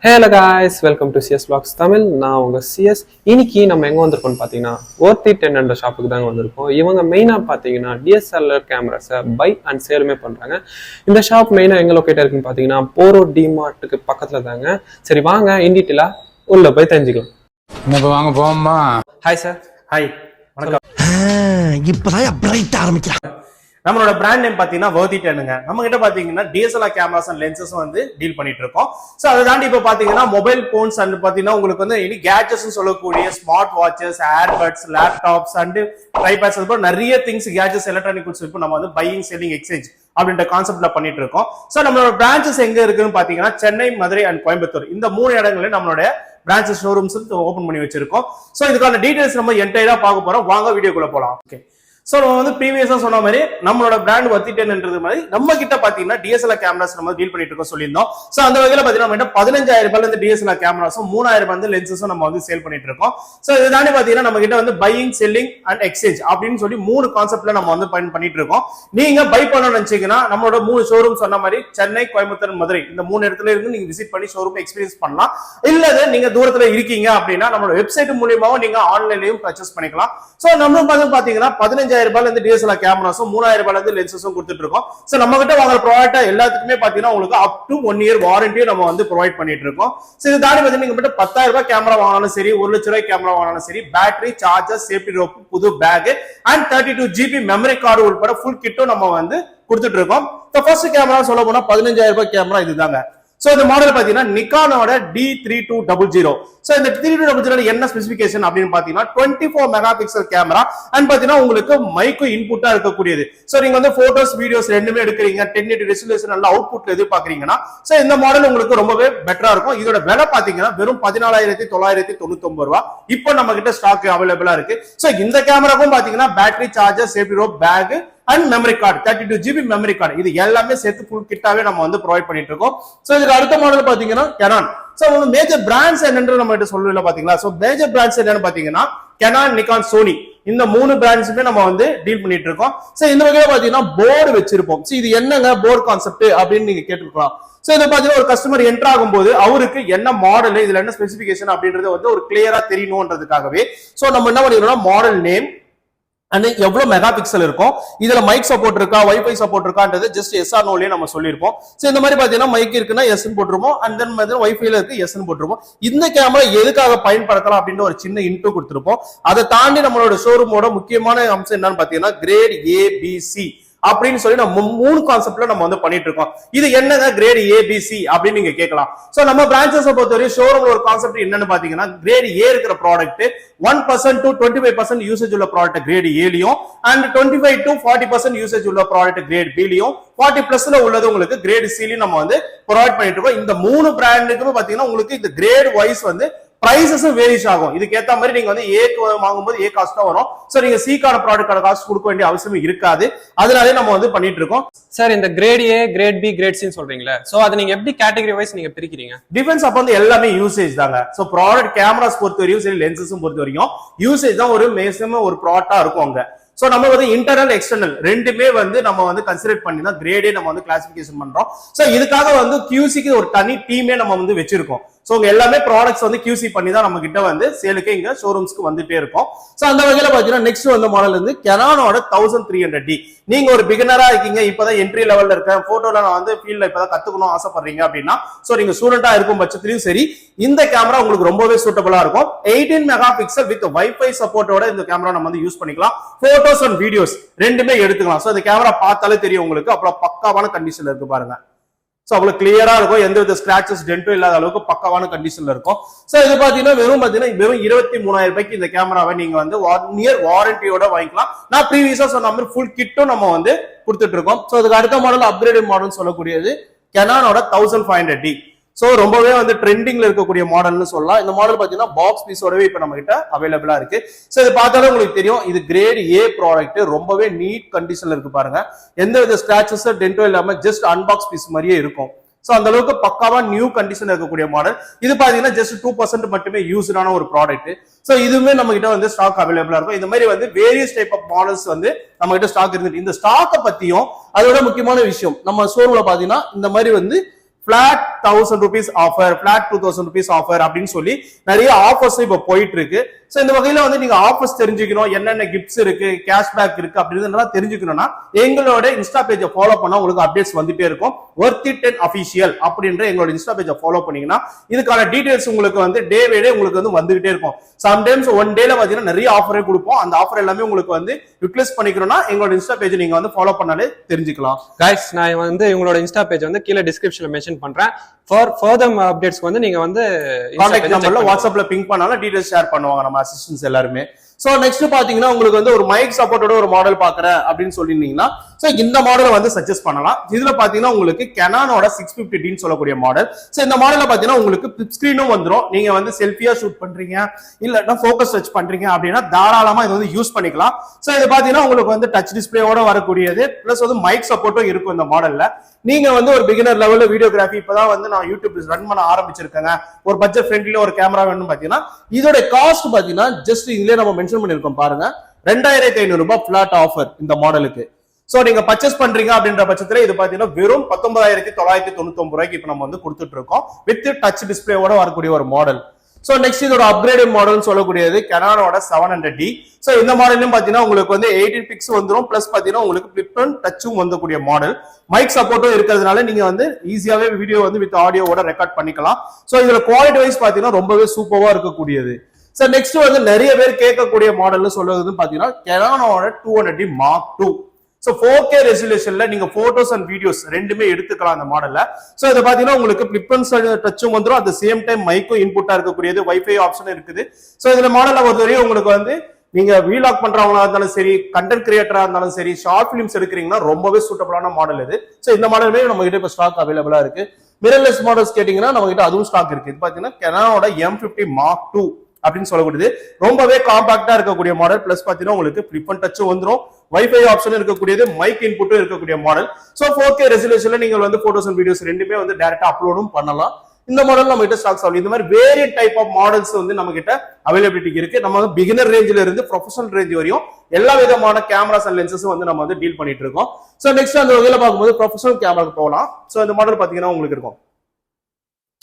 Hello guys, welcome to CS Vlogs Tamil. நான் உங்கள் CS. இன்னைக்கு நம்ம எங்கே வந்திருக்கோம்னு பார்த்தீங்கன்னா Worth It என்ற ஷாப்புக்கு தாங்க வந்திருக்கோம். இவங்க மெயினாக பார்த்தீங்கன்னா DSLR கேமராஸை பை அண்ட் சேலுமே பண்ணுறாங்க. இந்த ஷாப் மெயினாக எங்கே லொக்கேட் இருக்குன்னு பார்த்தீங்கன்னா போரோ டிமார்ட்டுக்கு பக்கத்தில் தாங்க. சரி வாங்க இன்டீட்டெயிலாக உள்ள போய் தெரிஞ்சுக்கலாம். இப்போ வாங்க போமா. Hi sir. ஹாய், வணக்கம். இப்பதான் பிரைட் ஆரம்பிக்கிறான். நம்மளோட பிராண்ட் நேம் பாத்தீங்கன்னா Worth It ங்க. நம்ம கிட்ட பாத்தீங்கன்னா DSLR கேமராஸ் அண்ட் லென்சஸ் வந்து டீல் பண்ணிட்டு இருக்கோம். சோ அதை தாண்டி இப்ப பாத்தீங்கன்னா மொபைல் போன்ஸ் அண்ட் பாத்தீங்கன்னா உங்களுக்கு வந்து இனி கேட்ஜெட்ஸ் சொல்லக்கூடிய smart watches, earbuds, laptops and tripods அது போல நிறைய திங்ஸ் கேட்ஜெட்ஸ் எலக்ட்ரானிக் குட்ஸ் இப்போ நம்ம வந்து பையிங், செல்லிங், எக்ஸ்சேஞ்ச் அப்படின்ற கான்செப்ட்ல பண்ணிட்டு இருக்கோம். சோ நம்மளோட பிரான்ச்சஸ் எங்க இருக்குன்னு பாத்தீங்கன்னா சென்னை, மதுரை அண்ட் கோயம்புத்தூர் இந்த 3 இடங்களையும் நம்மளோட பிரான்ச்சஸ் ஷோரூம்ஸ் ஓபன் பண்ணி வச்சிருக்கோம். சோ இதுக்கான டீடைல்ஸ் நம்ம என்டையரா பார்க்க போறோம். வாங்க வீடியோக்குள்ள போலாம். ஓகே, சோ நம்ம வந்து ப்ரீவியஸா சொன்ன மாதிரி நம்மளோட பிராண்ட் Worth It மாதிரி நம்ம கிட்ட பாத்தீங்கன்னா DSLR கேமராஸ் நம்ம டீல் பண்ணிட்டு இருக்கோம் சொல்லியிருந்தோம். சோ அந்த வகையில பாத்தீங்கன்னா நம்ம 15,000 ரூபாயில இருந்து DSLR கேமராஸும் 3,000 ரூபாய் வந்து லென்சஸும் நம்ம வந்து சேல் பண்ணிட்டு இருக்கோம். சோ இது தாண்டி பாத்தீங்கன்னா நம்ம கிட்ட வந்து பையிங், செல்லிங் அண்ட் எக்ஸ்சேஞ்ச் அப்படின்னு சொல்லி 3 கான்செப்ட்ல நம்ம வந்து பண்ணிட்டு இருக்கோம். நீங்க பை பண்ணணும்னு நினைச்சீங்கன்னா நம்மளோட 3 ஷோரூம் சொன்ன மாதிரி சென்னை, கோயம்புத்தூர், மதுரை இந்த 3 இடத்துல இருந்து நீங்க விசிட் பண்ணி ஷோரூம் எக்ஸ்பீரியன்ஸ் பண்ணலாம். இல்ல நீங்க தூரத்துல இருக்கீங்க அப்படின்னா நம்மளோட வெப்சைட் மூலியமாவும் நீங்க ஆன்லைன்லயும் பர்ச்சேஸ் பண்ணிக்கலாம். சோ நம்ம பாத்தீங்கன்னா 15,000 ரூபாயில இருந்து DSLR கேமராஸும் 3,000 ரூபாயில இருந்து லென்சஸும் கொடுத்துட்டு இருக்கோம். சோ நம்ம கிட்ட வாங்குற ப்ராடக்ட் எல்லாத்துக்குமே பாத்தீங்கன்னா உங்களுக்கு அப் டு 1 இயர் வாரண்டியும் நம்ம வந்து ப்ரொவைட் பண்ணிட்டு இருக்கோம். சோ இது தாண்டி பாத்தீங்கன்னா நீங்க மட்டும் 10,000 ரூபாய் கேமரா வாங்கினாலும் சரி, 1 லட்சம் ரூபாய் கேமரா வாங்கினாலும் சரி, பேட்டரி, சார்ஜர், சேஃப்டி ரோப், புது bag and 32 GB memory card உட்பட ஃபுல் கிட்டும் நம்ம வந்து கொடுத்துட்டு இருக்கோம். ஃபர்ஸ்ட் கேமரா சொல்ல போனா 15,000 ரூபாய் கேமரா இதுதாங்க. சோ இந்த மாடல் பாத்தீங்கன்னா நிக்கானோட D3200. சோ இந்த 3200 என்ன ஸ்பெசிபிகேஷன் அப்படின்னு பாத்தீங்கன்னா 24 மெகா பிக்சல் கேமரா அண்ட் பாத்தீங்கன்னா உங்களுக்கு மைக்கு இன்புட்டா இருக்கக்கூடியது. சோ நீங்க வந்து போட்டோஸ், வீடியோஸ் ரெண்டுமே எடுக்கிறீங்க, 1080 ரெசல்யூஷன் நல்ல அவுட்புட் எதிர்பார்க்கறீங்கன்னா சோ இந்த மாடல் உங்களுக்கு ரொம்பவே பெட்டரா இருக்கும். இதோட விலை பாத்தீங்கன்னா வெறும் 14,999 ரூபாய் இப்போ நம்ம கிட்ட ஸ்டாக் அவைலபிளா இருக்கு. சோ இந்த கேமராக்கும் பாத்தீங்கன்னா battery, charger, safety rope, bag and memory card, 32 GB memory card, இது எல்லாமே சேர்த்து ஃபுல் கிட்டாவே நம்ம வந்து ப்ரொவைட் பண்ணிட்டு இருக்கோம். சோ இதுக்கு அடுத்த மாடல் பாத்தீங்கன்னா Canon. சோ வந்து மேஜர் பிராண்ட்ஸ் என்னன்னு நம்ம கிட்ட சொல்லல பாத்தீங்களா. சோ மேஜர் பிராண்ட்ஸ் என்னன்னு பாத்தீங்கன்னா Canon, Nikon, Sony இந்த 3 பிராண்ட்ஸுமே நம்ம வந்து டீல் பண்ணிட்டு இருக்கோம். சோ இந்த வகையில பாத்தீங்கன்னா போர்டு வச்சிருப்போம். சோ இது என்னங்க போர்டு கான்செப்ட் அப்படின்னு நீங்க கேட்டுக்கலாம். சோ இத பாத்தீங்கன்னா ஒரு கஸ்டமர் என்டர் ஆகும்போது அவருக்கு என்ன மாடல், இதுல என்ன ஸ்பெசிபிகேஷன் அப்படின்றது வந்து ஒரு கிளியரா தெரியணும்ன்றதுக்காகவே சோ நம்ம என்ன பண்ணிடுறோம், மாடல் நேம் அண்ட் எவ்வளவு மெகா பிக்சல் இருக்கும், இதுல மைக் சப்போர்ட் இருக்கா, வைஃபை சப்போர்ட் இருக்கான்றது ஜஸ்ட் எஸ் ஆர் நோலயே நம்ம சொல்லியிருப்போம். சோ இந்த மாதிரி பாத்தீங்கன்னா மைக் இருக்குன்னா எஸ் போட்டுருப்போம், அண்ட் தென் வைஃபைல இருக்கு எஸ் போட்டுருப்போம். இந்த கேமரா எதுக்காக பயன்படுத்தலாம் அப்படின்ற ஒரு சின்ன இன்ட்ரோ கொடுத்திருப்போம். அதை தாண்டி நம்மளோட ஷோரூமோட முக்கியமான அம்சம் என்னன்னு பாத்தீங்கன்னா கிரேட் ABC அப்படின்னு சொல்லி நம்ம 3 கான்செப்ட்ல நம்ம வந்து பண்ணிட்டு இருக்கோம். இது என்னங்க கிரேட் ABC அப்படின்னு நீங்க கேட்கலாம். சோ நம்ம பிரான்ச்சஸ் பொறுத்தவரை ஷோரூம்ல ஒரு கான்செப்ட் என்னன்னு பாத்தீங்கன்னா கிரேட் A இருக்கிற ப்ராடக்ட் 1% to 25% யூசேஜ் உள்ள ப்ராடக்ட் கிரேட் ஏலியும் அண்ட் 25 to 40% யூசேஜ் உள்ள ப்ராடக்ட் கிரேட் பிலியும் 40+ல உள்ளது உங்களுக்கு கிரேட் சிலையும் நம்ம வந்து ப்ரொவைட் பண்ணிட்டு இருக்கோம். இந்த 3 பிராண்டுக்குமே பாத்தீங்கன்னா உங்களுக்கு இந்த கிரேட் வைஸ் வந்து பிரைசஸும் வேரிஸ் ஆகும். இதுக்கு ஏத்த மாதிரி நீங்க வந்து ஏக்கு வாங்கும்போது ஏ காஸ்ட் தான் வரும். சோ நீங்க சீக்கான ப்ராடக்ட் காஸ்ட் கொடுக்க வேண்டிய அவசியம் இருக்காது. அதனாலே நம்ம வந்து பண்ணிட்டு இருக்கோம். சார் இந்த grade A, grade B, grade C சொல்றீங்களா, சோ அதை நீங்க எப்படி கேட்டகரி வைஸ் நீங்க பிரிக்கிறீங்க? டிஃபென்ஸ் அப்ப வந்து எல்லாமே யூசேஜ் தாங்க. சோ ப்ராடக்ட் கேமராஸ் பொறுத்த வரையும் சரி, லென்சஸும் பொறுத்த வரையும் யூசேஜ் தான் ஒரு மேக்ஸிமம் ஒரு ப்ராடக்டா இருக்கும் அங்க. சோ நம்ம வந்து இன்டர்னல், எக்ஸ்டர்னல் ரெண்டுமே வந்து நம்ம வந்து கன்சிடர் பண்ணி தான் கிரேடே நம்ம வந்து கிளாசிபிகேஷன் பண்றோம். சோ இதுக்காக வந்து QC-க்கு ஒரு தனி டீமே நம்ம வந்து வச்சிருக்கோம். சோ எல்லாமே ப்ராடக்ட்ஸ் வந்து QC பண்ணி தான் நம்ம கிட்ட வந்து சேலுக்கு இங்க ஷோரூம்ஸ்க்கு வந்துட்டே இருக்கும். சோ அந்த வகையில பாத்தீங்கன்னா நெக்ஸ்ட் வந்த மாடல் வந்து Canonோட 1300D. நீங்க ஒரு பிகினரா இருக்கீங்க, இப்பதான் என்ட்ரி லெவல்ல இருக்கேன், போட்டோல நான் வந்து ஃபீல்ட்ல இப்பதான் கத்துக்கணும் ஆசைப்படுறீங்க அப்படின்னா சோ நீங்க ஸ்டூடெண்டா இருக்கும் பட்சத்திலயும் சரி இந்த கேமரா உங்களுக்கு ரொம்பவே சூட்டபிளா இருக்கும். 18 மெகா பிக்சல் வித் வைஃபை சப்போர்ட்டோட இந்த கேமரா நம்ம வந்து யூஸ் பண்ணிக்கலாம். போட்டோஸ் அண்ட் வீடியோஸ் ரெண்டுமே எடுத்துக்கலாம். சோ இந்த கேமரா பார்த்தாலே தெரியும் உங்களுக்கு அப்புறம் பக்காவான கண்டிஷன்ல இருக்கு பாருங்க. சோ அவ்வளவு கிளியரா இருக்கும், எந்த வித ஸ்கிராச்சஸ் டென்ட்டும் இல்லாத அளவுக்கு பக்காவான கண்டிஷன்ல இருக்கும். சோ இது பாத்தீங்கன்னா வெறும் 23,000 ரூபாய்க்கு இந்த கேமராவை நீங்க வந்து 1 இயர் வாரண்டியோட வாங்கிக்கலாம். நான் ப்ரீவியஸா சொன்ன மாதிரி ஃபுல் கிட்டும் நம்ம வந்து கொடுத்துட்டு இருக்கோம். சோ அதுக்கு அடுத்த மாடல் அப்கிரேடட் மாடல் சொல்லக்கூடியது Canonோட 1500D. சோ ரொம்பவே வந்து ட்ரெண்டிங்ல இருக்கக்கூடிய மாடல்னு சொல்லலாம். இந்த மாடல் பாத்தீங்கன்னா பாக்ஸ் பீஸோடவே இப்ப நம்ம கிட்ட அவைலபிளா இருக்கு. சோ இது பார்த்தாலே உங்களுக்கு தெரியும் இது கிரேட் A ப்ராடக்ட், ரொம்பவே நீட் கண்டிஷன்ல இருக்கு பாருங்க. எந்த வித ஸ்கிராச்சஸ் டென்ட்டோ இல்லாம ஜஸ்ட் அன்பாக்ஸ் பீஸ் மாதிரியே இருக்கும். சோ அந்த அளவுக்கு பக்காவா நியூ கண்டிஷன் இருக்கக்கூடிய மாடல். இது பாத்தீங்கன்னா ஜஸ்ட் 2% மட்டுமே யூஸ்டான ஒரு ப்ராடக்ட். சோ இதுவுமே நம்ம கிட்ட வந்து ஸ்டாக் அவைலபிளா இருக்கும். இந்த மாதிரி வந்து வேரியஸ் டைப் ஆஃப் மாடல்ஸ் வந்து நம்ம கிட்ட ஸ்டாக் இருக்கு. இந்த ஸ்டாக்கை பத்தியும் அதோட முக்கியமான விஷயம் நம்ம ஷோரூம்ல பாத்தீங்கன்னா இந்த மாதிரி வந்து flat 1000 rupees offer, flat 2000 rupees offer அப்படின்னு சொல்லி நிறைய ஆஃபர்ஸ் இப்ப போயிட்டு இருக்கு. சோ இந்த வகையில வந்து நீங்க ஆஃபர்ஸ் தெரிஞ்சுக்கணும், என்னென்ன கிஃப்ட்ஸ் இருக்கு, கேஷ்பேக் இருக்கு அப்படின்றதெல்லாம் தெரிஞ்சுக்கணும்னா எங்களோட இன்ஸ்டா பேஜை ஃபாலோ பண்ணா உங்களுக்கு அப்டேட்ஸ் வந்துட்டே இருக்கும். Worth10 official அப்படின்ற எங்களோட இன்ஸ்டா பேஜை ஃபாலோ பண்ணீங்கன்னா இதுக்கான டீடைல்ஸ் உங்களுக்கு வந்து டே பை டே உங்களுக்கு வந்து வந்துகிட்டே இருக்கும். சம்டைம்ஸ் ஒன் டேல பாத்தீங்கன்னா நிறைய ஆஃபரே கொடுப்போம். அந்த ஆஃபர் எல்லாமே உங்களுக்கு வந்து யூட்டிலைஸ் பண்ணிக்கணும்னா எங்களோட இன்ஸ்டா பேஜ் நீங்க வந்து ஃபாலோ பண்ணாலே தெரிஞ்சுக்கலாம். கைஸ், நான் வந்து இவங்களோட இன்ஸ்டா பேஜ் வந்து கீழே டிஸ்கிரிப்ஷன்ல மென்ஷன் பண்றேன். ஃபார் ஃபர்தர் அப்டேட்ஸ்க்கு வந்து நீங்க வந்து கான்டாக்ட் நம்பர்ல வாட்ஸ்அப்ல பிங் பண்ணாலும் டீடைல்ஸ் ஷேர் பண்ணுவாங்க நம்ம அசிஸ்டன்ட்ஸ் எல்லாருமே. சோ நெக்ஸ்ட் பாத்தீங்கன்னா உங்களுக்கு வந்து ஒரு மைக் சப்போர்ட்டோட ஒரு மாடல் பாக்குறேன் அப்படின்னு சொல்லிருந்தீங்கன்னா சோ இந்த மாடலை வந்து சஜஸ்ட் பண்ணலாம். இதுல பாத்தீங்கன்னா உங்களுக்கு Canonோட 650D சொல்லக்கூடிய மாடல். சோ இந்த மாடல்ல பாத்தீங்கன்னா உங்களுக்கு பிளிப் ஸ்கிரீனும் வந்துரும். நீங்க வந்து செல்ஃபியா ஷூட் பண்றீங்க இல்லன்னா ஃபோக்கஸ் டச் பண்றீங்க அப்படின்னா தாராளமா இது வந்து யூஸ் பண்ணிக்கலாம். சோ இது பாத்தீங்கன்னா உங்களுக்கு வந்து டச் டிஸ்பிளேயோட வரக்கூடியது, பிளஸ் வந்து மைக் சப்போர்ட்டும் இருக்கும் இந்த மாடல்ல. நீங்க வந்து ஒரு பிகினர் லெவல்ல வீடியோகிராஃபி இப்பதான் வந்து நான் யூடியூப் ரன் பண்ண ஆரம்பிச்சிருக்கேங்க, ஒரு பட்ஜெட் ஃப்ரெண்ட்லில ஒரு கேமரா வேணும்னு பாத்தீங்கன்னா இதோட காஸ்ட் பாத்தீங்கன்னா ஜஸ்ட் இதுலயே நம்ம மென்ஷன் பண்ணிருக்கோம் பாருங்க, 2500 ரூபாய் பிளாட் ஆஃபர் இந்த மாடலுக்கு. சோ நீங்க பர்ச்சேஸ் பண்றீங்க அப்படின்ற பட்சத்துல இது பாத்தீங்கன்னா வெறும் 19,999 ரூபாய்க்கு இப்ப நம்ம வந்து கொடுத்துட்டு இருக்கோம் வித் டச் டிஸ்பிளேயோட வரக்கூடிய ஒரு மாடல். சோ நெக்ஸ்ட் இதோட அப்கிரேடட் மாடல் சொல்லக்கூடியது Canonோட 700D. சோ இந்த மாடலும் பாத்தீங்கன்னா உங்களுக்கு வந்து 18 பிக்ஸ் வந்துரும், பிளஸ் பாத்தீங்கன்னா உங்களுக்கு பிளிப் அண்ட் டச்சும் வந்தக்கூடிய மாடல். மைக் சப்போர்ட்டும் இருக்கிறதுனால நீங்க வந்து ஈஸியாவே வீடியோ வந்து வித் ஆடியோவோட ரெக்கார்ட் பண்ணிக்கலாம். சோ இதுல குவாலிட்டி வைஸ் பாத்தீங்கன்னா ரொம்பவே சூப்பரா இருக்கக்கூடியது. சோ நெக்ஸ்ட் வந்து நிறைய பேர் கேட்கக்கூடிய மாடல்னு சொல்றது பாத்தீங்கன்னா Canonோட 200D Mark II. So 4K ரெசல்யூஷன்ல நீங்க போட்டோஸ் அண்ட் வீடியோஸ் ரெண்டுமே எடுத்துக்கலாம் அந்த மாடல்ல. சோ இத பாத்தீங்கன்னா உங்களுக்கு பிளிப் அண்ட் டச்சும் வந்துரும், அட் தி சேம் டைம் மைக்கும் இன்புட்டா இருக்கக்கூடியது, வைஃபை ஆப்ஷன் இருக்குது. சோ இதுல மாடல்ல பொறுத்தவரையும் உங்களுக்கு வந்து நீங்க வீலாக் பண்றவங்களா இருந்தாலும் சரி, கண்டென்ட் கிரியேட்டரா இருந்தாலும் சரி, ஷார்ட் பிலிம்ஸ் எடுக்கிறீங்கன்னா ரொம்பவே சூட்டபிளான மாடல் இது. சோ இந்த மாடலுமே நம்ம கிட்ட இப்ப ஸ்டாக் அவைலபிளா இருக்கு. மிரர்லெஸ் மாடல்ஸ் கேட்டீங்கன்னா நம்ம கிட்ட அதுவும் ஸ்டாக் இருக்கு. இது பாத்தீங்கன்னா Canonோட M50 Mark II அப்படின்னு சொல்லக்கூடியது ரொம்பவே காம்பாக்டா இருக்கக்கூடிய மாடல். பிளஸ் பாத்தீங்கன்னா உங்களுக்கு பிளிப் அண்ட் டச்சும் வந்துரும், வைஃபை ஆப்ஷன் இருக்கக்கூடியது, மைக் இன்புட்டும் இருக்கக்கூடிய மாடல். சோ 4K ரெசல்யூஷன்ல நீங்க வந்து போட்டோஸ் அண்ட் வீடியோஸ் ரெண்டுமே வந்து டைரக்டா அப்லோடும் பண்ணலாம். இந்த மாடல் நம்ம கிட்ட ஸ்டாக்ஸ் அவைலபிள். இந்த மாதிரி வேரியட் டைப் ஆஃப் மாடல்ஸ் வந்து நம்ம கிட்ட அவைலபிலிட்டி இருக்கு. நம்ம வந்து பிகினர் ரேஞ்சில இருந்து ப்ரொஃபஷனல் ரேஞ்ச் வரையும் எல்லா விதமான கேமராஸ் அண்ட் லென்சஸும் வந்து நம்ம வந்து டீல் பண்ணிட்டு இருக்கோம். சோ நெக்ஸ்ட் அந்த வகையில பார்க்கும்போது ப்ரொஃபஷனல் கேமராக்கு போகலாம். சோ இந்த மாடல் பாத்தீங்கன்னா உங்களுக்கு இருக்கும்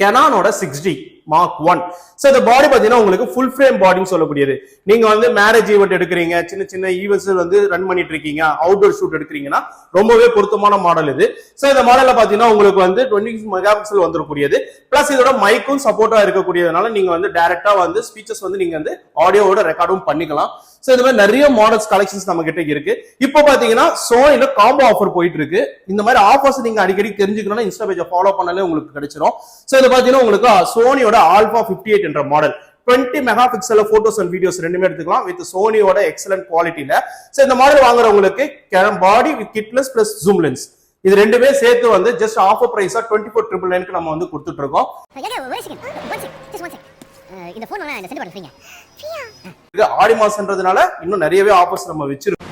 Canonோட 6D Mark I. சோ இந்த பாடி பாத்தீங்கன்னா உங்களுக்கு ஃபுல் ஃப்ரேம் பாடின்னு சொல்லக்கூடியது. நீங்க வந்து மேரேஜ் ஈவென்ட் எடுக்கிறீங்க, சின்ன சின்ன ஈவென்ட்ஸ் வந்து ரன் பண்ணிட்டு இருக்கீங்க, அவுட்டோர் ஷூட் எடுக்கிறீங்கன்னா ரொம்பவே பொருத்தமான மாடல் இது. சோ இந்த மாடல்ல பாத்தீங்கன்னா உங்களுக்கு வந்து 26 மெகா பிக்சல் வந்துடக்கூடியது, பிளஸ் இதோட மைக்கும் சப்போர்ட்டா இருக்கக்கூடியதுனால நீங்க வந்து டைரக்டா வந்து ஸ்பீச்சஸ் வந்து நீங்க வந்து ஆடியோவோட ரெக்கார்டும் பண்ணிக்கலாம். சோ இந்த மாதிரி நிறைய மாடல்ஸ் கலெக்ஷன்ஸ் நம்ம கிட்ட இருக்கு. இப்போ பாத்தீங்கன்னா சோனில காம்போ ஆஃபர் போயிட்டு இருக்கு. இந்த மாதிரி ஆஃபர்ஸ் நீங்க அடிக்கடி தெரிஞ்சுக்கணும்னா இன்ஸ்டா பேஜை ஃபாலோ பண்ணாலே உங்களுக்கு கிடைச்சிடும். சோ இது பாத்தீங்கன்னா உங்களுக்கு சோனியோட Alpha 58 என்ற model 20 megapixel photos and videos ரெண்டுமே எடுத்துக்கலாம் வித் சோனியோட எக்ஸலன்ட் குவாலிட்டில. சோ இந்த மாடல் வாங்குறவங்களுக்கு body with kitless plus zoom lens இது ரெண்டுமே சேர்த்து வந்து ஜஸ்ட் ஆஃபர் பிரைஸா 24,999 நம்ம வந்து கொடுத்துட்டு இருக்கோம். இந்த போன் நான் சென்ட் பண்றீங்க. இது ஆடி மாசம்ன்றதுனால இன்னும் நிறையவே ஆஃபர்ஸ் நம்ம வச்சிருக்கோம்.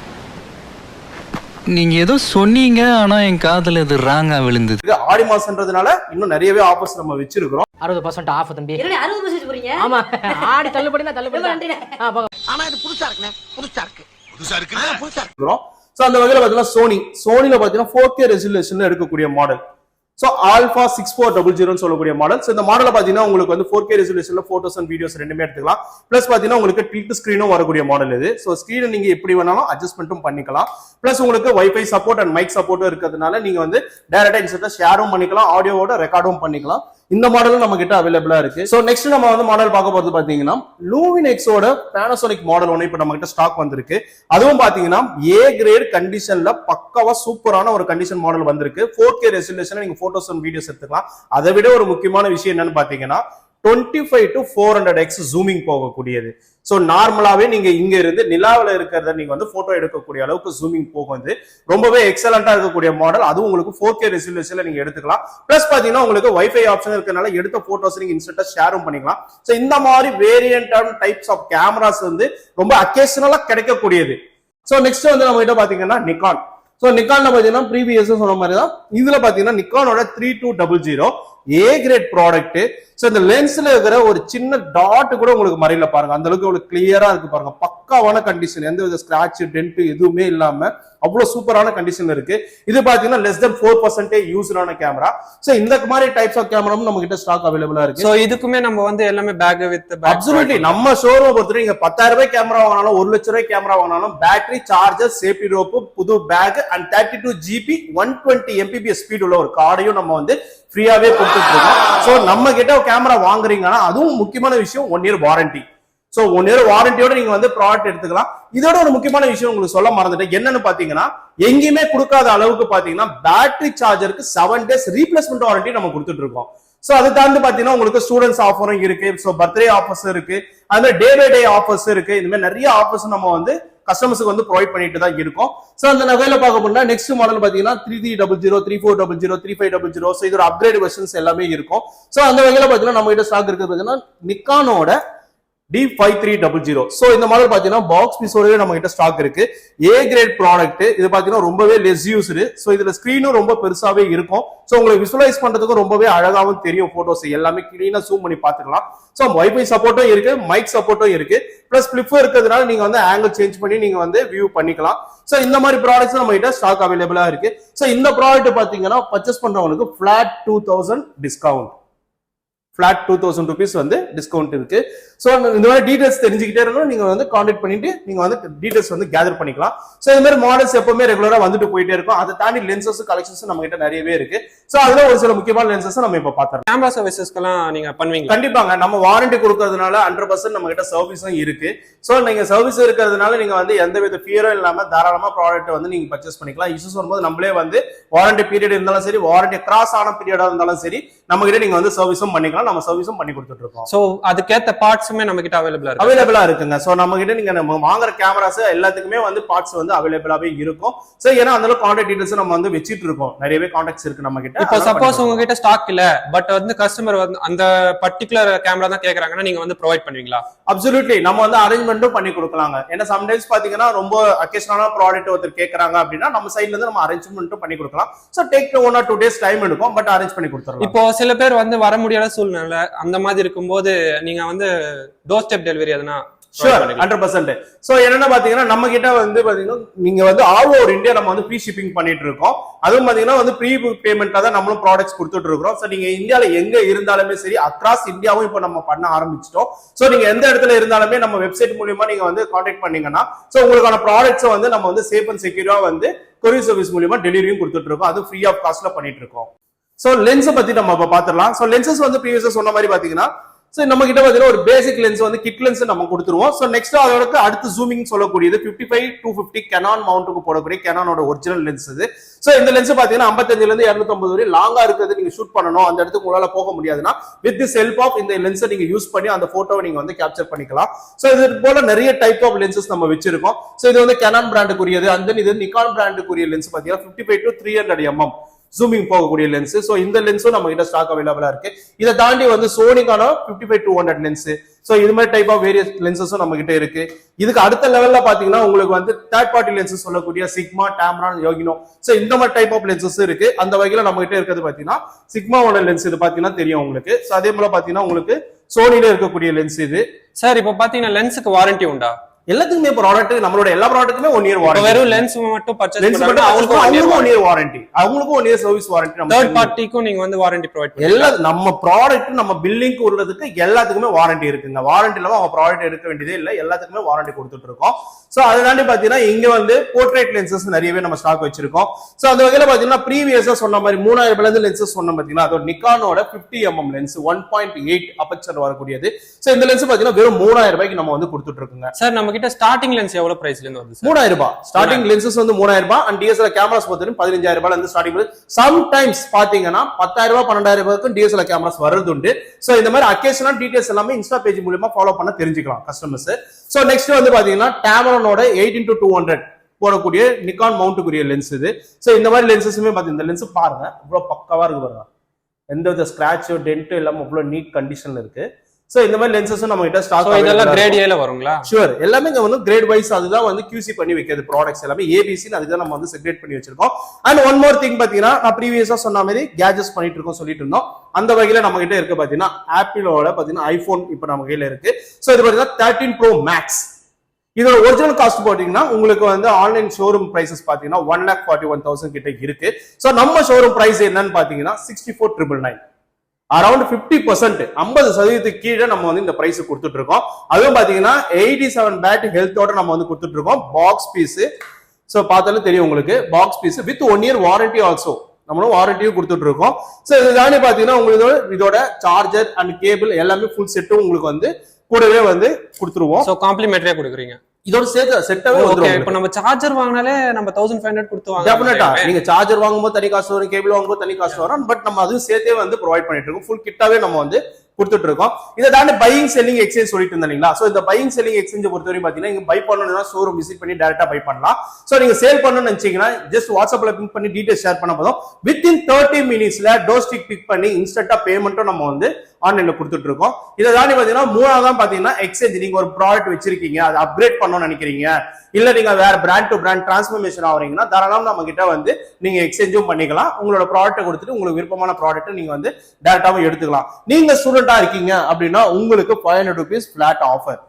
நீங்க ஏதோ சொன்னீங்க, ஆனா என் காதுல இது ராங்கா விழுந்தது. இது ஆடி மாசம்ன்றதுனால இன்னும் நிறையவே ஆஃபர்ஸ் நம்ம வச்சிருக்கோம். 60% ஆஃப் தம்பி. என்ன 60% போறீங்க? ஆமா, ஆடி தள்ளுபடினா தள்ளுபடி. ஆனா இது புதுசா இருக்கு. புதுசா இருக்கு. சோ அந்த வகையில பாத்தீங்கன்னா சோனில பாத்தீங்கன்னா 4K ரெசல்யூஷன்ல எடுக்கக்கூடிய மாடல். சோ Alpha 6400 சொல்லக்கூடிய மாடல். சோ இந்த மாடல்ல பாத்தீங்கன்னா உங்களுக்கு வந்து 4K ரெசல்யூஷன்ல போட்டோஸ் அண்ட் வீடியோஸ் ரெண்டுமே எடுத்துக்கலாம். பிளஸ் பாத்தீங்கன்னா உங்களுக்கு டில்ட் ஸ்கிரீனும் வரக்கூடிய மாடல் இது. சோ ஸ்கிரீனை நீங்க எப்படி வேணாலும் அட்ஜஸ்ட்மென்ட்டும் பண்ணிக்கலாம். பிளஸ் உங்களுக்கு வைஃபை சப்போர்ட் அண்ட் மைக் சப்போர்ட்டும் இருக்கிறதுனால நீங்க வந்து டைரக்டா இன்ஸ்டா ஷேரும் பண்ணிக்கலாம், ஆடியோவோட ரெக்கார்டும் பண்ணிக்கலாம். இந்த மாடலும் நம்ம கிட்ட அவைலபிளா இருக்கு. சோ நெக்ஸ்ட் நம்ம வந்து மாடல் பார்க்க போறது பாத்தீங்கன்னா லூமினெக்ஸோட Panasonic மாடல் ஒன்னு இப்ப நம்ம கிட்ட ஸ்டாக் வந்திருக்கு. அதுவும் பாத்தீங்கன்னா A கிரேட் கண்டிஷன்ல பக்காவா சூப்பரான ஒரு கண்டிஷன் மாடல் வந்திருக்கு. 4K ரெசல்யூஷன்ல நீங்க போட்டோஸ் அண்ட் வீடியோஸ் எடுத்துக்கலாம். அதை விட ஒரு முக்கியமான விஷயம் என்னன்னு பாத்தீங்கன்னா 25 to 400x ஜூமிங் போகக்கூடியது. சோ நார்மலாவே நீங்க இங்க இருந்து நிலாவில இருக்கிறத நீங்க வந்து போட்டோ எடுக்கக்கூடிய அளவுக்கு ஜூமிங் போகுது. ரொம்பவே எக்ஸலண்டா இருக்கக்கூடிய மாடல். அதுவும் உங்களுக்கு 4K ரெசல்யூஷன்ல நீங்க எடுத்துக்கலாம். பிளஸ் பாத்தீங்கன்னா உங்களுக்கு வைஃபை ஆப்ஷன் இருக்கறனால எடுத்த போட்டோஸ் நீங்க இன்ஸ்டன்ட்டா ஷேரும் பண்ணிக்கலாம். சோ இந்த மாதிரி வேரியன்டான டைப்ஸ் ஆஃப் கேமராஸ் வந்து ரொம்ப அக்கேஷனலா கிடைக்கக்கூடியது. சோ நெக்ஸ்ட் வந்து நம்ம கிட்ட பாத்தீங்கன்னா நிக்கான். சோ நிக்கான்ல பாத்தீங்கன்னா ப்ரீவியஸ் சொன்ன மாதிரி தான் இதுல பாத்தீங்கன்னா நிக்கானோட 3200 A கிரேட் ப்ராடக்ட். ஸோ இந்த லென்ஸ்ல இருக்கிற ஒரு சின்ன டாட் கூட உங்களுக்கு மறையில பாருங்க, அந்த அளவுக்கு உங்களுக்கு கிளியரா இருக்கு பாருங்க. பக்காவான கண்டிஷன், எந்த வித ஸ்கிராட்ச் டென்ட் எதுவுமே இல்லாம அவ்வளவு சூப்பரான கண்டிஷன் இருக்கு. இது பாத்தீங்கன்னா less than 4% யூஸ்டான கேமரா. சோ இந்த மாதிரி டைப்ஸ் ஆஃப் கேமராவும் நம்ம கிட்ட ஸ்டாக் அவைலபிளா இருக்கு. சோ இதுக்குமே நம்ம வந்து எல்லாமே பேக் வித் அப்சல்யூட்லி நம்ம ஷோரூம் பொறுத்தவரை நீங்க 10,000 ரூபாய் கேமரா வாங்கினாலும் 1 லட்சம் ரூபாய் கேமரா வாங்கினாலும் பேட்டரி, சார்ஜர், சேஃப்டி ரோப், புது bag and 32 GB 120 Mbps speed உள்ள ஒரு கார்டையும் நம்ம வந்து ஃப்ரீயாவே கொடுத்துட்டு இருக்கோம். சோ நம்ம கிட்ட கேமரா வாங்குறீங்கன்னா அதுவும் முக்கியமான விஷயம் 1 year வாரண்டி. சோ 1 year வாரண்டியோட நீங்க வந்து ப்ராடக்ட் எடுத்துக்கலாம். இதோட ஒரு முக்கியமான விஷயம் உங்களுக்கு சொல்ல மறந்துட்டேன், என்னன்னு பாத்தீங்கன்னா எங்கேயுமே கொடுக்காத அளவுக்கு பாத்தீங்கன்னா பேட்டரி சார்ஜருக்கு 7 days ரீப்ளேஸ்மெண்ட் வாரண்டி நம்ம கொடுத்துட்டு இருக்கோம். சோ அதை தாண்டி பாத்தீங்கன்னா உங்களுக்கு ஸ்டூடெண்ட்ஸ் ஆஃபரும் இருக்கு, சோ பர்த்டே ஆஃபர்ஸ் இருக்கு, அது டே பை டே ஆஃபர்ஸ் இருக்கு. இந்த மாதிரி நிறைய ஆஃபர்ஸ் நம்ம வந்து கஸ்டமர்ஸ்க்கு வந்து ப்ரொவைட் பண்ணிட்டு தான் இருக்கோம். சோ அந்த வகையில பார்க்க போனா நெக்ஸ்ட் மாடல் பாத்தீங்கன்னா 3300, 3400, 3500. சோ இதோட அப்கிரேட் வெர்ஷன்ஸ் எல்லாமே இருக்கும். சோ அந்த வகையில பாத்தீங்கன்னா நம்ம கிட்ட ஸ்டாக் இருக்குது பாத்தீங்கன்னா நிக்கானோட D5300. சோ இந்த மாடல் பாத்தீங்கன்னா பாக்ஸ் பீஸோடவே நம்ம கிட்ட ஸ்டாக் இருக்கு. ஏ கிரேட் ப்ராடக்ட். இது பாத்தீங்கன்னா ரொம்பவே லெஸ் யூஸ்டு. சோ இதுல ஸ்கிரீனும் ரொம்ப பெருசாவே இருக்கும். சோ உங்களுக்கு விசுவலைஸ் பண்றதுக்கு ரொம்பவே அழகாவும் தெரியும். போட்டோஸ் எல்லாமே கிளீனா ஜூம் பண்ணி பாத்துக்கலாம். சோ வைஃபை சப்போர்ட்டும் இருக்கு, மைக் சப்போர்ட்டும் இருக்கு, பிளஸ் ஃபிளிப் இருக்கிறதுனால நீங்க வந்து ஆங்கிள் சேஞ்ச் பண்ணி நீங்க வந்து வியூ பண்ணிக்கலாம். சோ இந்த மாதிரி ப்ராடக்ட்ஸ் நம்ம கிட்ட ஸ்டாக் அவைலபிளா இருக்கு. சோ இந்த ப்ராடக்ட் பாத்தீங்கன்னா பர்ச்சேஸ் பண்றவங்களுக்கு ஃபிளாட் 2000 டிஸ்கவுண்ட், ஃபிளாட் 2000 rupees வந்து டிஸ்கவுண்ட் இருக்கு. சோ இந்த மாதிரி டீடைல்ஸ் தெரிஞ்சுக்கிட்டே இருக்கணும், நீங்க வந்து கான்டாக்ட் பண்ணிட்டு நீங்க வந்து டீடைல்ஸ் வந்து கேதர் பண்ணிக்கலாம். சோ இந்த மாதிரி மாடல்ஸ் எப்பவுமே ரெகுலரா வந்துட்டு போயிட்டே இருக்கும். அதை தாண்டி லென்சஸ் கலெக்ஷன்ஸ் நம்ம கிட்ட நிறையவே இருக்கு. சோ அதுல ஒரு சில முக்கியமான லென்சஸ் நம்ம இப்ப பாத்துறோம். கேமரா சர்வீசஸ்க்கெல்லாம் நீங்க பண்ணுவீங்க? கண்டிப்பாங்க, நம்ம வாரண்டி கொடுக்கறதுனால 100% நம்ம கிட்ட சர்வீஸும் இருக்கு. சோ நீங்க சர்வீஸ் இருக்கிறதுனால நீங்க வந்து எந்த வித ஃபியரும் இல்லாம தாராளமா ப்ராடக்ட் வந்து நீங்க பர்ச்சேஸ் பண்ணிக்கலாம். இஷ்யூஸ் வரும்போது நம்மளே வந்து வாரண்டி பீரியட் இருந்தாலும் சரி, வாரண்டி கிராஸ் ஆன பீரியடா இருந்தாலும் சரி, நம்ம கிட்ட நீங்க வந்து சர்வீஸும் பண்ணிக்கலாம். நம்ம சர்வீஸும் பண்ணி கொடுத்துட்டு இருக்கோம். சோ அதுக்கேத்த பார்ட்ஸுமே நம்ம கிட்ட அவைலபிளா இருக்குங்க. சோ நம்ம கிட்ட நீங்க நம்ம வாங்குற கேமராஸ் எல்லாத்துக்குமே வந்து பார்ட்ஸ் வந்து அவைலபிளாவே இருக்கும். சோ ஏன்னா அந்த கான்டாக்ட் டீடைல்ஸ் நம்ம வந்து வச்சிட்டு இருக்கோம், நிறையவே கான்டாக்ட்ஸ் இருக்கு நம்ம கிட்ட. இப்போ சப்போஸ் உங்ககிட்ட ஸ்டாக் இல்ல, பட் வந்து கஸ்டமர் வந்து அந்த பர்టిక్యులர் கேமரா தான் கேக்குறாங்கன்னா நீங்க வந்து ப்ரொவைட் பண்ணுவீங்களா? அப்சல்யூட்லி நம்ம வந்து அரேஞ்ச்மெண்ட்டும் பண்ணி கொடுக்கலாங்க. ஏன்னா சம்டைம்ஸ் பாத்தீங்கன்னா ரொம்ப அக்கேஷனலான ப்ராடக்ட் ஒருத்தர் கேக்குறாங்க அப்படின்னா நம்ம சைட்ல இருந்து நம்ம அரேஞ்ச்மெண்ட்டும் பண்ணி கொடுக்கலாம். So take 1 or 2 days time எடுக்கும், பட் அரேஞ்ச் பண்ணி கொடுத்துறலாம். இப்போ சில பேர் வந்து வர முடியாத சூழ்நிலை அந்த மாதிரி இருக்கும்போது நீங்க வந்து டோர் ஸ்டெப் டெலிவரி எதுனா? ஷூர், 100%. சோ என்னன்னா பாத்தீங்கன்னா நம்ம கிட்ட வந்து பாத்தீங்கன்னா நீங்க வந்து ஆல் ஓவர் இந்தியா நம்ம வந்து ஃப்ரீ ஷிப்பிங் பண்ணிட்டு இருக்கோம். அதுவும் பாத்தீங்கன்னா வந்து ப்ரீ பேமெண்ட்ல தான் நம்மளும் ப்ராடக்ட்ஸ் கொடுத்துட்டு இருக்கோம். சோ நீங்க இந்தியால எங்க இருந்தாலுமே சரி, அக்ராஸ் இந்தியாவும் இப்போ நம்ம பண்ண ஆரம்பிச்சிட்டோம். சோ நீங்க எந்த இடத்துல இருந்தாலுமே நம்ம வெப்சைட் மூலியமா நீங்க வந்து கான்டாக்ட் பண்ணீங்கன்னா சோ உங்களுக்கான ப்ராடக்ட்ஸ் வந்து நம்ம வந்து சேஃப் அண்ட் செக்யூரா வந்து கொரியர் சர்வீஸ் மூலியமா டெலிவரியும் கொடுத்துட்டு இருக்கோம். அது ஃப்ரீ ஆஃப் காஸ்ட்ல பண்ணிட்டு இருக்கோம். சோ லென்ஸ் பத்தி நம்ம இப்ப பாத்துடலாம். சோ லென்சஸ் வந்து ப்ரீவியஸா சொன்ன மாதிரி பாத்தீங்கன்னா சோ நம்ம கிட்ட பாத்தீங்கன்னா ஒரு பேசிக் லென்ஸ் வந்து கிட் லென்ஸ் நம்ம கொடுத்துருவோம். சோ நெக்ஸ்ட் அதோட அடுத்து ஜூமிங் சொல்லக்கூடியது 55-250 கேனான் மவுண்ட்டுக்கு போடக்கூடிய கேனானோட ஒரிஜினல் லென்ஸ் இது. சோ இந்த லென்ஸ் பாத்தீங்கன்னா 55 ல இருந்து 250 வரை லாங்கா இருக்கிறது நீங்க ஷூட் பண்ணணும், அந்த இடத்துக்கு உங்களால போக முடியாதுன்னா வித் திஸ் ஹெல்ப் ஆஃப் இந்த லென்ஸை நீங்க யூஸ் பண்ணி அந்த போட்டோவை நீங்க வந்து கேப்சர் பண்ணிக்கலாம். சோ இது போல நிறைய டைப் ஆஃப் லென்சஸ் நம்ம வச்சிருக்கோம். சோ இது வந்து கேனான் பிராண்டுக்குரியது. அந்த இது நிக்கான் பிராண்டுக்குரிய லென்ஸ் பாத்தீங்கன்னா 55-300 mm ஜூமிங் போகக்கூடிய லென்ஸ். சோ இந்த லென்ஸும் நம்ம கிட்ட ஸ்டாக் அவைலபிளா இருக்கு. இதை தாண்டி வந்து சோனிக்கான 55-200 லென்ஸ். சோ இது மாதிரி டைப் ஆஃப் வேரியஸ் லென்சஸும் நம்ம கிட்ட இருக்கு. இதுக்கு அடுத்த லெவல்ல பாத்தீங்கன்னா உங்களுக்கு வந்து தேர்ட் பார்ட்டி லென்சஸ் சொல்லக்கூடிய சிக்மா, டாம்ரான், யோகினோ, சோ இந்த மாதிரி டைப் ஆஃப் லென்சஸ் இருக்கு. அந்த வகையில நம்ம கிட்ட இருக்கிறது பாத்தீங்கன்னா சிக்மாவோட லென்ஸ் இது பாத்தீங்கன்னா தெரியும் உங்களுக்கு. சோ அதே போல பாத்தீங்கன்னா உங்களுக்கு சோனில இருக்கக்கூடிய லென்ஸ் இது. சார் இப்போ பாத்தீங்கன்னா லென்ஸுக்கு வாரண்டி உண்டா? எல்லாத்துக்குமே ப்ராடக்ட் நம்மளோட எல்லா ப்ராடக்ட்டுமே 1 year வாரண்டி. வெறும் லென்ஸ் மட்டும் பர்ச்சேஸ் பண்ணா அவங்களுக்கும் 1 year வாரண்டி, அவங்களுக்கும் 1 year சர்வீஸ் வாரண்டி. நம்ம தேர்ட் பார்ட்டிக்கும் நீங்க வந்து வாரண்டி ப்ரொவைட் பண்ணுவீங்க? எல்லா நம்ம ப்ராடக்ட் நம்ம பில்லிங்க்கு உள்ளதுக்கு எல்லாத்துக்குமே வாரண்டி இருக்குங்க. வாரண்டி இல்லாம அவங்க ப்ராடக்ட் எடுக்க வேண்டியதே இல்லை, எல்லாத்துக்குமே வாரண்டி கொடுத்துட்டு இருக்கோம். சோ அதனால பாத்தீங்கன்னா இங்க வந்து போர்ட்ரேட் லென்சஸ் நிறையவே நம்ம ஸ்டாக் வச்சிருக்கோம். சோ அந்த வகையில பாத்தீங்கன்னா ப்ரீவியஸா சொன்ன மாதிரி 3000 ரூபாயில இருந்து லென்சஸ் சொன்ன பாத்தீங்கன்னா அதோட நிக்கானோட 50 mm லென்ஸ் 1.8 அப்பச்சர் வரக்கூடியது. சோ இந்த லென்ஸ் பாத்தீங்கன்னா வெறும் 3000 ரூபாய்க்கு நம்ம வந்து கொடுத்துட்டு இருக்கோங்க. சார் நம்ம கிட்ட ஸ்டார்டிங் லென்ஸ் எவ்வளவு பிரைஸ்ல இருந்து வருது? 3000 ரூபாய் ஸ்டார்டிங் லென்சஸ் வந்து 3000 ரூபாய். அண்ட் டிஎஸ்எல்ஆர் கேமராஸ் பொறுத்தவரை 15000 ரூபாயில இருந்து ஸ்டார்டிங். சம் டைம்ஸ் பாத்தீங்கன்னா 10000 ரூபாய் 12000 ரூபாய்க்கு டிஎஸ்எல்ஆர் கேமராஸ் வருது உண்டு. சோ இந்த மாதிரி அக்கேஷனல் டீடைல்ஸ் எல்லாமே இன்ஸ்டா பேஜ் மூலமா ஃபாலோ பண்ண தெரிஞ்சுக்கலாம் கஸ்டமர்ஸ். சோ நெக்ஸ்ட் வந்து பாத்தீங்கன்னா டாமரானோட 8x200 போடக்கூடிய நிக்கான் மவுண்ட்டுக்குரிய லென்ஸ் இது. சோ இந்த மாதிரி லென்சஸுமே பாத்தீங்கன்னா இந்த லென்ஸ் பாருங்க இவ்வளவு பக்காவா இருக்கு பாருங்க, எந்த வித ஸ்கிராச்சோ டென்ட்டோ இல்லாம இவ்வளவு நீட் கண்டிஷன்ல இருக்கு. சோ இந்த மாதிரி லென்சஸும் நம்ம கிட்ட ஸோ ஸ்டாக் இதெல்லாம் கிரேட் ஏல வருங்களா? ஷூர், எல்லாமே இங்க வந்து கிரேட் வைஸ் அதுதான் வந்து QC பண்ணி வைக்கிறது ப்ராடக்ட்ஸ் எல்லாமே ஏபிசி அதுக்கு நம்ம வந்து செக்ரேட் பண்ணி வச்சிருக்கோம். அண்ட் ஒன் மோர் திங் பாத்தீங்கன்னா நான் ப்ரீவியஸா சொன்ன மாதிரி கேஜெட்ஸ் பண்ணிட்டு இருக்கோம் சொல்லிட்டு இருந்தோம். அந்த வகையில நம்ம கிட்ட இருக்கு பாத்தீங்கன்னா ஆப்பிளோட பாத்தீங்கன்னா ஐபோன் இப்போ நம்ம கையில இருக்கு. சோ இது பாத்தீங்கன்னா 13 Pro Max. இதோட ஒரிஜினல் காஸ்ட் பாத்தீங்கன்னா உங்களுக்கு வந்து ஆன்லைன் ஷோரூம் பிரைசஸ் பாத்தீங்கன்னா 1,41,000 கிட்ட இருக்கு. சோ நம்ம ஷோரூம் பிரைஸ் என்னன்னு பாத்தீங்கன்னா 64,999. அரௌண்ட் 50% 50% கீழே நம்ம வந்து இந்த பிரைஸ் கொடுத்துட்டு இருக்கோம். அதுவும் பாத்தீங்கன்னா 87 பேட் ஹெல்த்தோட நம்ம வந்து கொடுத்துட்டு இருக்கோம். பாக்ஸ் பீஸ் சோ பார்த்தாலும் தெரியும் உங்களுக்கு, box piece with 1 year warranty also நம்மளும் வாரண்டியும் கொடுத்துட்டு இருக்கோம். சோ இது தாண்டி பாத்தீங்கன்னா உங்களுக்கு இதோட சார்ஜர் அண்ட் கேபிள் எல்லாமே ஃபுல் செட்டும் உங்களுக்கு வந்து கூடவே வந்து கொடுத்துருவோம். ஸோ காம்ப்ளிமெண்டரியா கொடுக்குறீங்க. இதோட சேர்த்து செட்டாவே வந்துரும். இப்போ நம்ம சார்ஜர் வாங்கினாலே நம்ம 1500 கொடுத்து வாங்க. டெஃபினட்டா நீங்க சார்ஜர் வாங்கும்போது தனி காசு வரும், கேபிள் வாங்கும்போது தனி காசு வரும். பட் நம்ம அதுவும் சேர்த்தே வந்து ப்ரொவைட் பண்ணிட்டு இருக்கோம். ஃபுல் கிட்டாவே நம்ம வந்து கொடுத்துட்டு இருக்கோம். இதை தாண்டி பையிங் செல்லிங் எக்ஸ்சேஞ்ச் சொல்லிட்டு இருந்தீங்களா? சோ இந்த பையிங் செல்லிங் எக்ஸ்சேஞ்ச் பொறுத்தவரை பாத்தீங்கன்னா நீங்க பை பண்ணணும்னா ஷோரூம் விசிட் பண்ணி டைரக்டா பை பண்ணலாம். சோ நீங்க சேல் பண்ணணும்னு நினைச்சீங்கன்னா ஜஸ்ட் வாட்ஸ்அப்ல பிங்க் பண்ணி டீடைல்ஸ் ஷேர் பண்ண போதும் வித்தின் 30 மினிட்ஸ்ல டோர் ஸ்டிக் பிக் பண்ணி இன்ஸ்டன்டா பேமெண்ட்டும் நம்ம வந்து ஆன்லைன்ல கொடுத்துட்டு இருக்கோம். இதை தாண்டி பாத்தீங்கன்னா மூணாவதான் பாத்தீங்கன்னா எக்ஸ்சேஞ்ச். நீங்க ஒரு ப்ராடக்ட் வச்சிருக்கீங்க, அதை அப்கிரேட் பண்ணணும்னு நினைக்கிறீங்க, இல்ல நீங்க வேற பிராண்ட் டு பிராண்ட் டிரான்ஸ்ஃபர்மேஷன் ஆவறீங்கன்னா தாராளமா நம்ம கிட்ட வந்து நீங்க எக்ஸ்சேஞ்சும் பண்ணிக்கலாம். உங்களோட ப்ராடக்ட்டை கொடுத்துட்டு உங்களுக்கு விருப்பமான ப்ராடக்ட்டை நீங்க வந்து டைரக்டாவும் எடுத்துக்கலாம். நீங்க ஸ்டூடெண்டா இருக்கீங்க அப்படின்னா உங்களுக்கு 500 rupees ஃபிளாட் ஆஃபர்.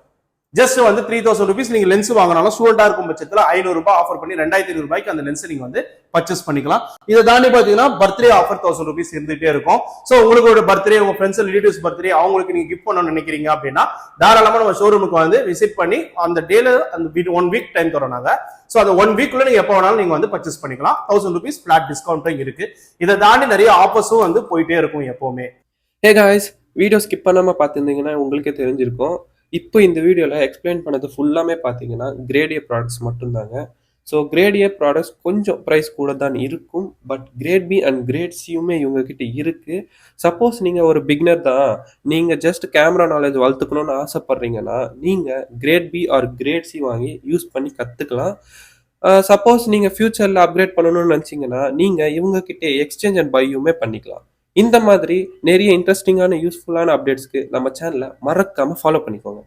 ஜஸ்ட் வந்து 3000 rupees நீங்க லென்ஸ் வாங்கினாலும் ஸ்டூடெண்டா இருக்கும் பட்சத்துல 500 ரூபாய் ஆஃபர் பண்ணி 2500 ரூபாய்க்கு அந்த லென்ஸ் நீங்க வந்து பர்ச்சேஸ் பண்ணிக்கலாம். இதை தாண்டி பாத்தீங்கன்னா பர்த்டே ஆஃபர் 1000 rupees இருந்துட்டே இருக்கும். சோ உங்களுக்கு ஒரு பர்த்டே, உங்க ஃப்ரெண்ட்ஸ் ரிலேட்டிவ்ஸ் பர்த்டே அவங்களுக்கு நீங்க கிஃப்ட் பண்ணணும்னு நினைக்கிறீங்க அப்படின்னா தாராளமா நம்ம ஷோரூமுக்கு வந்து விசிட் பண்ணி அந்த டேல அந்த 1 வீக் டைம் தரோம் நாங்க. சோ அந்த 1 வீக்குள்ள நீங்க எப்ப வேணாலும் நீங்க வந்து பர்ச்சேஸ் பண்ணிக்கலாம். 1000 rupees ஃபிளாட் டிஸ்கவுண்ட்டும் இருக்கு. இதை தாண்டி நிறைய ஆஃபர்ஸும் வந்து போயிட்டே இருக்கும் எப்பவுமே. ஹே காய்ஸ், வீடியோ ஸ்கிப் பண்ணாமல் பார்த்துருந்தீங்கன்னா உங்களுக்கே தெரிஞ்சிருக்கும். இப்போ இந்த வீடியோவில் எக்ஸ்பிளைன் பண்ணது ஃபுல்லாமே பார்த்தீங்கன்னா கிரேட் ஏ ப்ராடக்ட்ஸ் மட்டும்தாங்க. ஸோ கிரேட் ஏ ப்ராடக்ட்ஸ் கொஞ்சம் ப்ரைஸ் கூட தான் இருக்கும். But grade B and grade சியுமே இவங்ககிட்ட இருக்குது. சப்போஸ் நீங்கள் ஒரு பிகினர் தான், நீங்கள் ஜஸ்ட் கேமரா நாலேஜ் வளர்த்துக்கணும்னு ஆசைப்பட்றீங்கன்னா நீங்கள் grade B or grade C வாங்கி யூஸ் பண்ணி கற்றுக்கலாம். சப்போஸ் நீங்கள் ஃபியூச்சரில் அப்கிரேட் பண்ணணும்னு நினச்சிங்கன்னா நீங்கள் இவங்ககிட்ட எக்ஸ்சேஞ்ச் அண்ட் பையுமே பண்ணிக்கலாம். இந்த மாதிரி நிறைய இன்ட்ரெஸ்டிங்கான யூஸ்ஃபுல்லான அப்டேட்ஸ்க்கு நம்ம சேனலை மறக்காமல் ஃபாலோ பண்ணிக்கோங்க.